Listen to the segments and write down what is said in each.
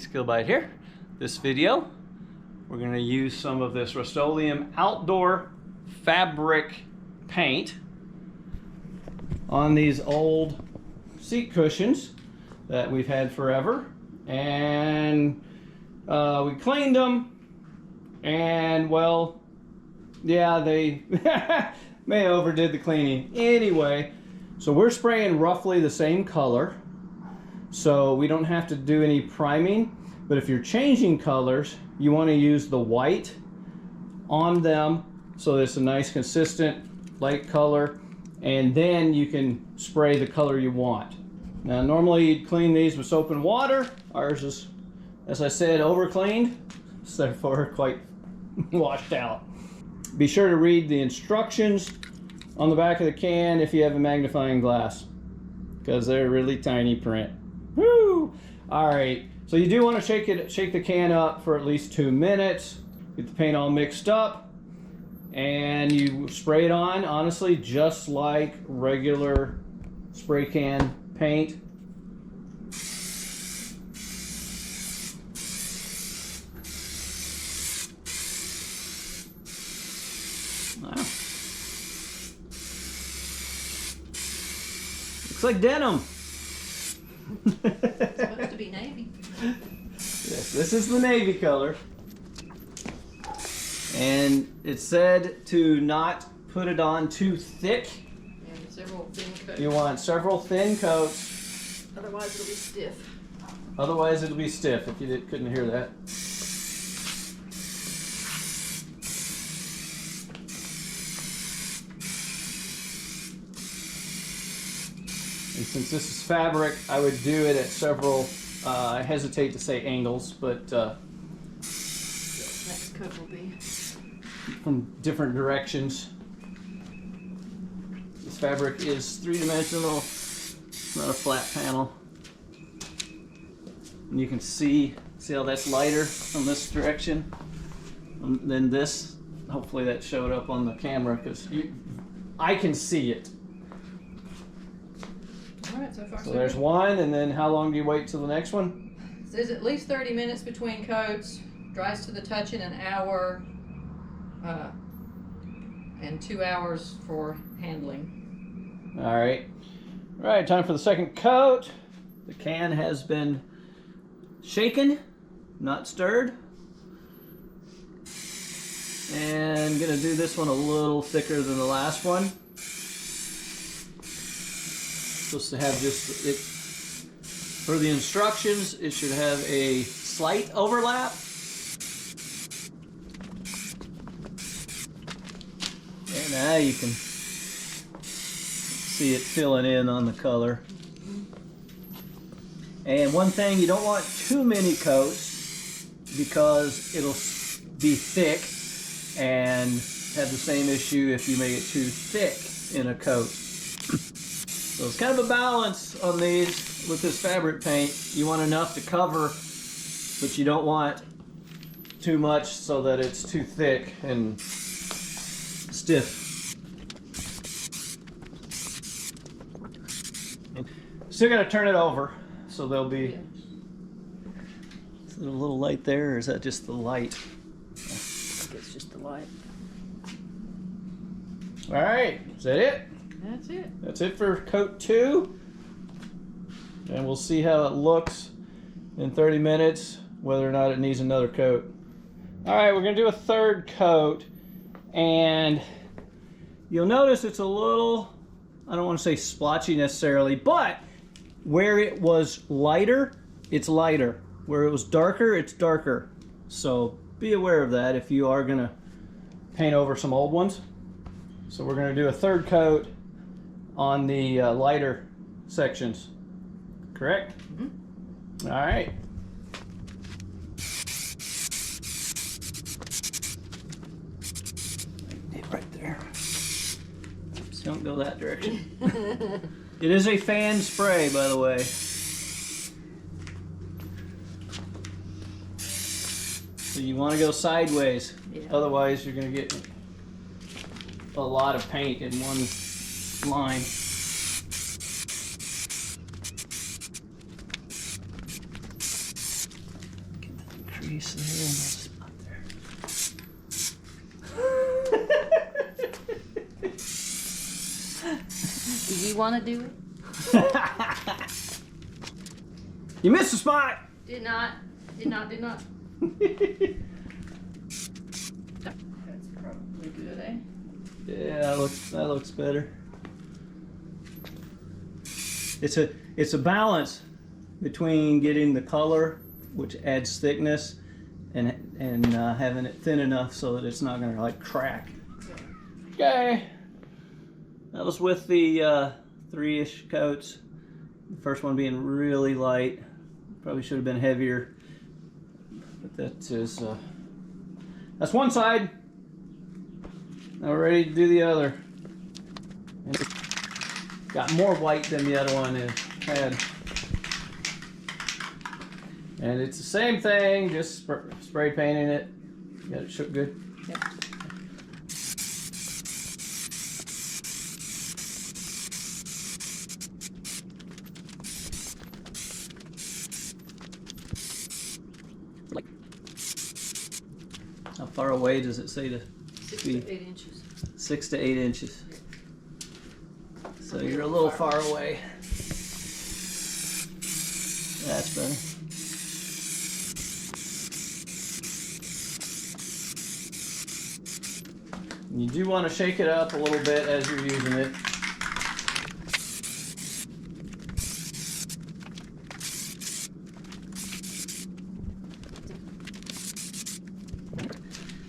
skill bite here. This video, we're going to use some of this Rust-Oleum Outdoor Fabric Paint on these old seat cushions that we've had forever. And we cleaned them, and well, yeah, they may have overdid the cleaning. Anyway, so we're spraying roughly the same color, so we don't have to do any priming. But if you're changing colors, you want to use the white on them so that it's a nice consistent light color, and then you can spray the color you want. Now normally you'd clean these with soap and water. Ours is, as I said, over cleaned, so therefore quite washed out. Be sure to read the instructions on the back of the can if you have a magnifying glass, because they're really tiny print. Woo! Alright, so you do want to shake the can up for at least 2 minutes, get the paint all mixed up, and you spray it on, honestly, just like regular spray can paint. Wow. Looks like denim. It's supposed to be navy. Yes, this is the navy color. And it said to not put it on too thick. And several thin coats. You want several thin coats. Otherwise it'll be stiff. Otherwise it'll be stiff, if you couldn't hear that. And since this is fabric, I would do it at several, I hesitate to say angles, but Next coat will be from different directions. This fabric is three-dimensional, it's not a flat panel. And you can see how that's lighter from this direction than this. Hopefully that showed up on the camera, because I can see it. Alright, so far So there's one, and then how long do you wait till the next one? It says at least 30 minutes between coats, dries to the touch in an hour, and 2 hours for handling. Alright. Alright, time for the second coat. The can has been shaken, not stirred. And gonna do this one a little thicker than the last one. Supposed to have just it for the instructions. It should have a slight overlap. And now you can see it filling in on the color. And one thing, you don't want too many coats because it'll be thick and have the same issue if you make it too thick in a coat. So it's kind of a balance on these with this fabric paint. You want enough to cover, but you don't want too much so that it's too thick and stiff. Still got to turn it over, so there'll be. Is there a little light there, or is that just the light? I think it's just the light. All right, is that it? That's it. That's it for coat 2. And we'll see how it looks in 30 minutes, whether or not it needs another coat. All right, we're gonna do a third coat, and you'll notice it's a little, I don't want to say splotchy necessarily, but where it was lighter, it's lighter. Where it was darker, it's darker. So be aware of that if you are gonna paint over some old ones. So we're gonna do a third coat on the lighter sections, correct? Mm-hmm. All right. Right there. Oops, don't go that direction. It is a fan spray, by the way. So you want to go sideways, yeah. Otherwise you're going to get a lot of paint in one line. crease there and a spot there. Do you want to do it? You missed the spot! Did not. Did not. Did not. That's probably good, eh? Yeah, that looks better. It's a balance between getting the color, which adds thickness, and having it thin enough so that it's not gonna like crack. Okay, that was with the 3-ish coats. The first one being really light, probably should have been heavier, but that's one side. Now we're ready to do the other. And got more white than the other one had. And it's the same thing, just spray painting it. Got it shook good? Yep. How far away does it say to 6 be? to 8 inches. 6 to 8 inches. So you're a little far away. That's better. You do want to shake it up a little bit as you're using it.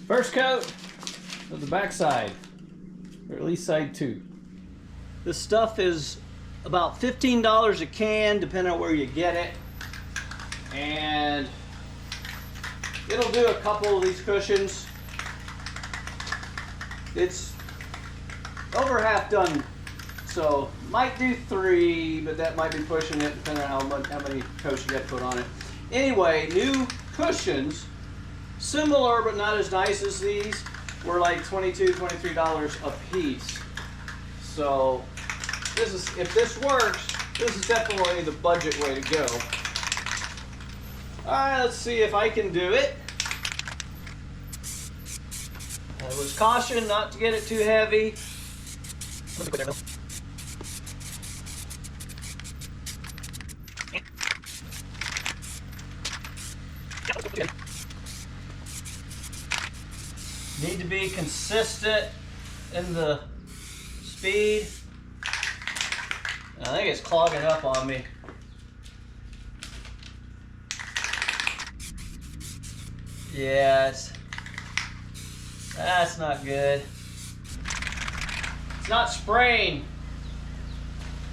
First coat of the back side, or at least side 2. This stuff is about $15 a can, depending on where you get it. And it'll do a couple of these cushions. It's over half done, so might do 3, but that might be pushing it depending on how many coats you got to put on it. Anyway, new cushions, similar but not as nice as these, were like $22, $23 a piece. So if this works, this is definitely the budget way to go. All right, let's see if I can do it. I was cautioned not to get it too heavy. Need to be consistent in the speed. I think it's clogging up on me. Yeah, that's not good. It's not spraying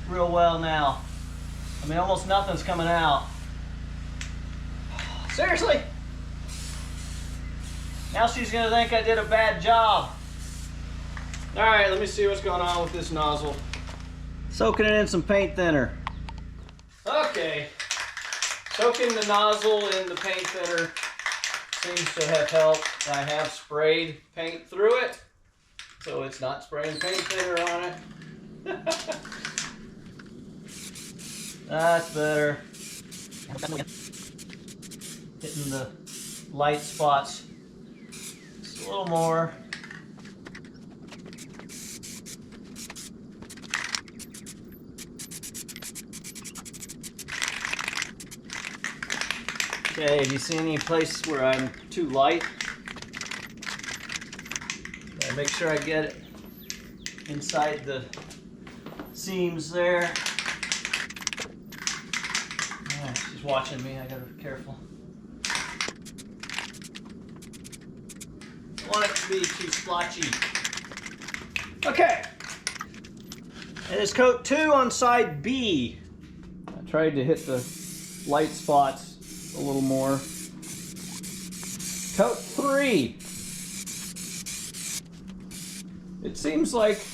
real well now. I mean, almost nothing's coming out. Seriously? Now she's gonna think I did a bad job. All right, let me see what's going on with this nozzle. Soaking it in some paint thinner. Okay, soaking the nozzle in the paint thinner seems to have helped. I have sprayed paint through it, so it's not spraying paint thinner on it. That's better. Hitting the light spots just a little more. Okay, do you see any place where I'm too light? Gotta make sure I get it inside the seams there. Yeah, she's watching me, I gotta be careful. Don't want it to be too splotchy. Okay. And it's coat 2 on side B. I tried to hit the light spots a little more. Coat 3. It seems like,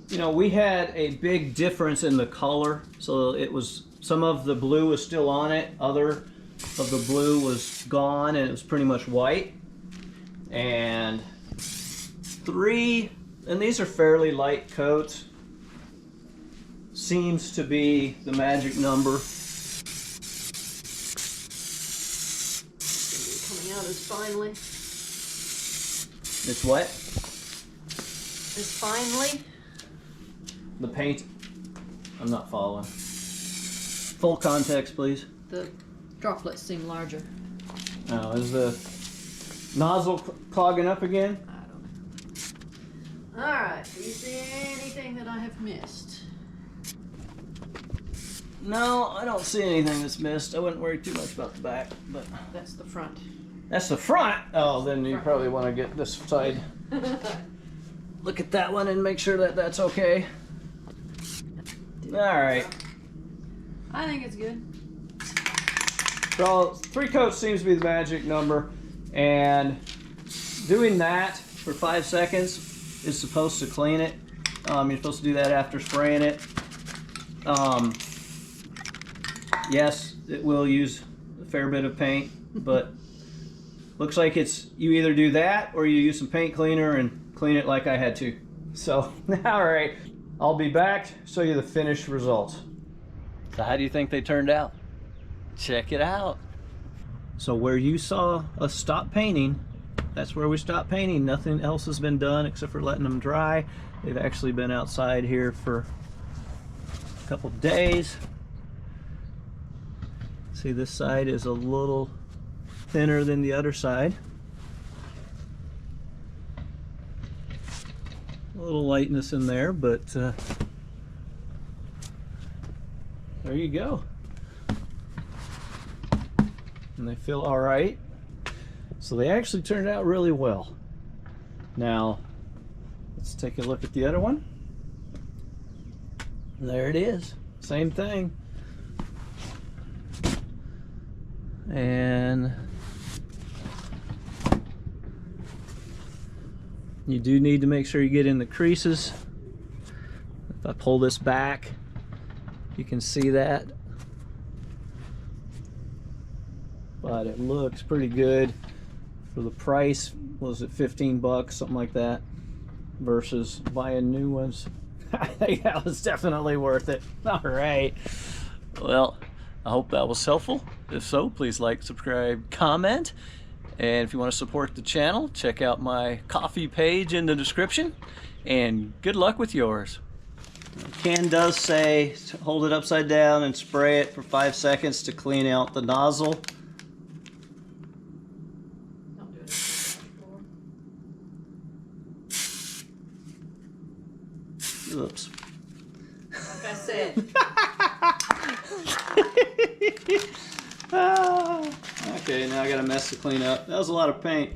you know, we had a big difference in the color. So it was, some of the blue was still on it, other of the blue was gone, and it was pretty much white. And 3, and these are fairly light coats, seems to be the magic number. as finely. It's what? As finely. The paint? I'm not following. Full context, please. The droplets seem larger. Oh, is the nozzle clogging up again? I don't know. Alright, do you see anything that I have missed? No, I don't see anything that's missed. I wouldn't worry too much about the back, but That's the front. that's the front. Oh, then you probably want to get this side. Look at that one and make sure that that's okay. All right. I think it's good. So 3 coats seems to be the magic number, and doing that for 5 seconds is supposed to clean it. You're supposed to do that after spraying it. Yes, it will use a fair bit of paint, but looks like it's you either do that or you use some paint cleaner and clean it like I had to. So, all right, I'll be back, show you the finished results. So how do you think they turned out? Check it out. So where you saw us stop painting, that's where we stopped painting. Nothing else has been done except for letting them dry. They've actually been outside here for a couple days. See, this side is a little thinner than the other side. A little lightness in there, but there you go. And they feel all right. So they actually turned out really well. Now, let's take a look at the other one. There it is. Same thing. And you do need to make sure you get in the creases. If I pull this back, you can see that. But it looks pretty good for the price. Was it 15 bucks, something like that, versus buying new ones? I think that was definitely worth it. All right. Well, I hope that was helpful. If so, please like, subscribe, comment. And if you want to support the channel, check out my coffee page in the description. And good luck with yours. The can does say hold it upside down and spray it for 5 seconds to clean out the nozzle. Don't do it. Oops. Like I said. Okay, now I got a mess to clean up. That was a lot of paint.